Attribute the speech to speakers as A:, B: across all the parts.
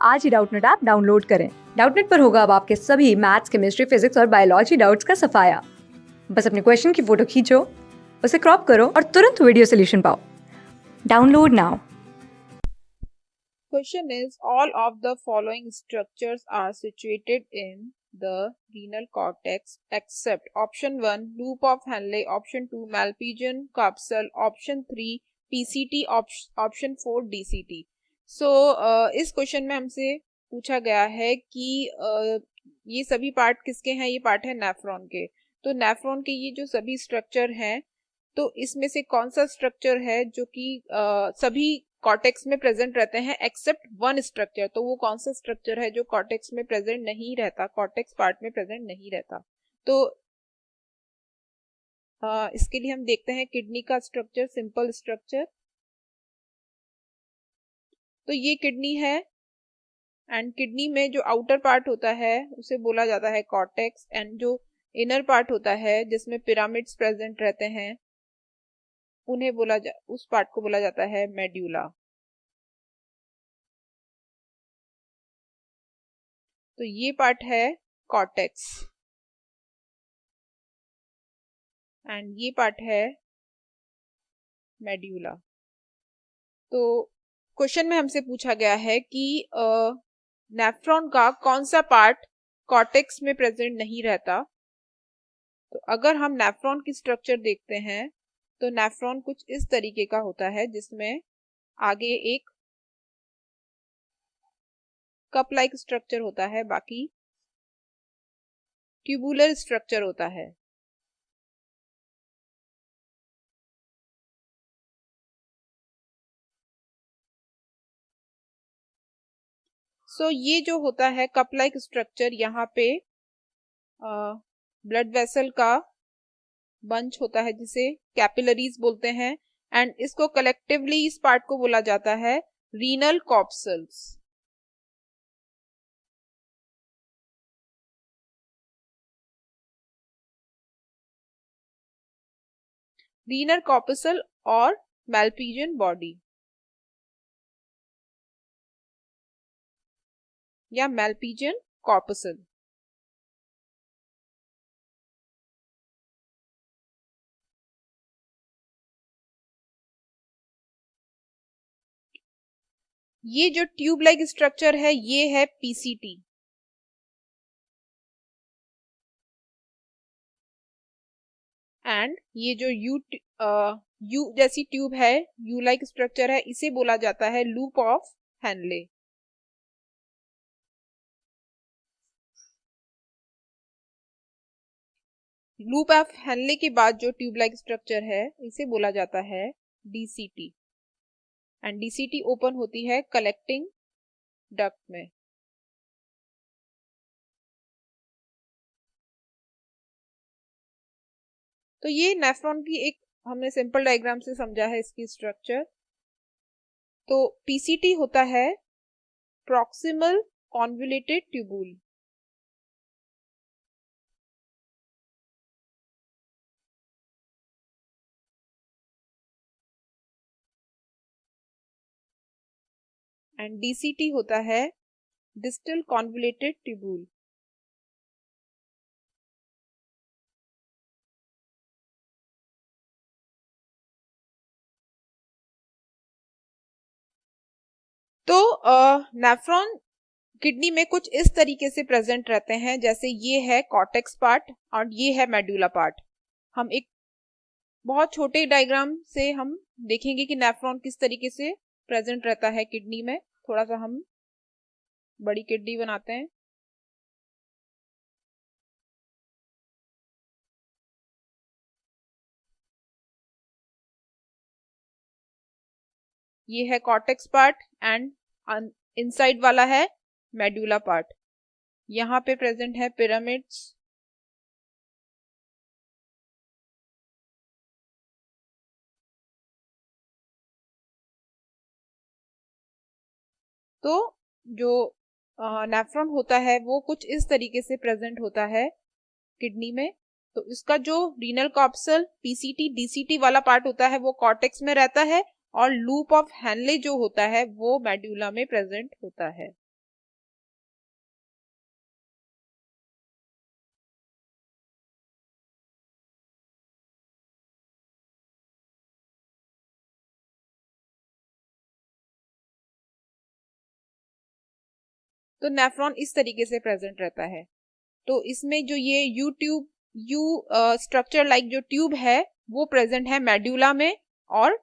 A: आज ही Doubtnut app download करें। Doubtnut पर होगा अब आपके सभी मैथ्स, केमिस्ट्री, फिजिक्स और बायोलॉजी डाउट्स का सफाया। बस अपने क्वेश्चन की फोटो खींचो, उसे क्रॉप करो और तुरंत वीडियो सोल्यूशन पाओ। Download now.
B: Question is, all of the following structures are situated in the renal cortex except option 1 loop of Henle, option 2 Malpighian capsule, option 3 PCT, option 4 DCT. So इस question में हमसे पूछा गया है कि ये सभी पार्ट किसके हैं। ये पार्ट है नेफ्रॉन के। तो नेफ्रॉन के ये जो सभी स्ट्रक्चर हैं, तो इसमें से कौन सा स्ट्रक्चर है जो कि सभी कॉर्टेक्स में प्रेजेंट रहते हैं एक्सेप्ट वन स्ट्रक्चर। तो वो कौन सा स्ट्रक्चर है जो कॉर्टेक्स में प्रेजेंट नहीं रहता, कॉर्टेक्स पार्ट में प्रेजेंट नहीं रहता। तो इसके लिए हम देखते हैं किडनी का स्ट्रक्चर, सिंपल स्ट्रक्चर। तो ये किडनी है एंड किडनी में जो आउटर पार्ट होता है उसे बोला जाता है कॉर्टेक्स, एंड जो इनर पार्ट होता है जिसमें पिरामिड्स प्रेजेंट रहते हैं उन्हें उस पार्ट को बोला जाता है मेड्यूला। तो ये पार्ट है कॉर्टेक्स एंड ये पार्ट है मेड्यूला। तो क्वेश्चन में हमसे पूछा गया है कि नेफ्रॉन का कौन सा पार्ट कॉर्टेक्स में प्रेजेंट नहीं रहता। तो अगर हम नेफ्रॉन की स्ट्रक्चर देखते हैं तो नेफ्रॉन कुछ इस तरीके का होता है जिसमें आगे एक कप लाइक स्ट्रक्चर होता है, बाकी ट्यूबुलर स्ट्रक्चर होता है। सो ये जो होता है कप लाइक स्ट्रक्चर, यहाँ पे ब्लड वेसल का बंच होता है जिसे कैपिलरीज बोलते हैं, एंड इसको कलेक्टिवली इस पार्ट को बोला जाता है रीनल कॉर्पसल्स। रीनल कॉर्पसल और मैल्पीजियन बॉडी या मैल्पीजियन कॉर्पसल। ये जो ट्यूब लाइक स्ट्रक्चर है ये है पीसीटी, एंड ये जो यू जैसी ट्यूब है, यू लाइक स्ट्रक्चर है, इसे बोला जाता है loop of Henle. Loop of Henle के बाद जो ट्यूब लाइक स्ट्रक्चर है इसे बोला जाता है डीसीटी, एंड डीसीटी ओपन होती है कलेक्टिंग डक्ट में। तो ये नेफ्रॉन की एक हमने सिंपल डायग्राम से समझा है इसकी स्ट्रक्चर। तो पीसीटी होता है proximal convoluted tubule, and DCT होता है डिस्टल कॉन्वोल्यूटेड ट्यूबुल। तो नेफ्रॉन किडनी में कुछ इस तरीके से प्रेजेंट रहते हैं, जैसे ये है कॉर्टेक्स पार्ट और ये है मेडुला पार्ट। हम एक बहुत छोटे डायग्राम से हम देखेंगे कि नेफ्रॉन किस तरीके से प्रेजेंट रहता है किडनी में। थोड़ा सा हम बड़ी किडनी बनाते हैं। ये है कॉर्टेक्स पार्ट एंड इनसाइड वाला है मेडुला पार्ट। यहाँ पे प्रेजेंट है पिरामिड्स, तो जो नेफ्रॉन होता है वो कुछ इस तरीके से प्रेजेंट होता है किडनी में। तो इसका जो रीनल कॉर्पसल पीसीटी डीसीटी वाला पार्ट होता है वो कॉर्टेक्स में रहता है, और लूप ऑफ हेनले जो होता है वो मेडुला में प्रेजेंट होता है। तो नेफ्रॉन इस तरीके से प्रेजेंट रहता है। तो इसमें जो ये यू स्ट्रक्चर लाइक जो ट्यूब है वो प्रेजेंट है मेड्यूला में, और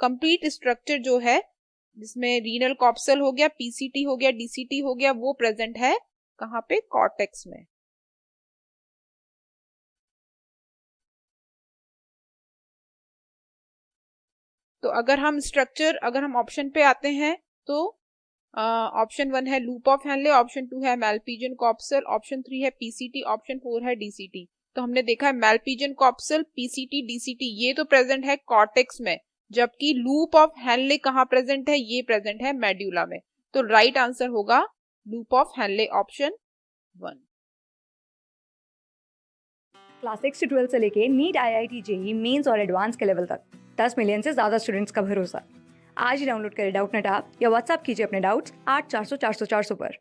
B: कंप्लीट स्ट्रक्चर जो है जिसमें रीनल कॉप्सल हो गया, पीसीटी हो गया, डीसीटी हो गया, वो प्रेजेंट है कहाँ पे? कॉर्टेक्स में। तो अगर हम ऑप्शन पे आते हैं तो ऑप्शन 1 है लूप ऑफ हैनले, ऑप्शन 2 है मैल्पिजियन कॉप्सल, ऑप्शन 3 है पीसीटी, ऑप्शन 4 है डीसीटी। तो हमने देखा है मैल्पिजियन कॉप्सल, पीसीटी, डीसीटी ये तो प्रेजेंट है कॉर्टेक्स में, जबकि लूप ऑफ हैनले कहाँ प्रेजेंट है? ये प्रेजेंट है मेड्यूला में। तो राइट आंसर होगा loop of Henle, option 1।
A: Class 6 से 12 से लेके नीट, आईआईटी, जेई मेंस और एडवांस के लेवल तक 10 मिलियन से ज़्यादा स्टूडेंट्स का भरोसा। आज ही डाउनलोड करें डाउटनेट ऐप या व्हाट्सएप कीजिए अपने डाउट्स 8400 400 400 पर।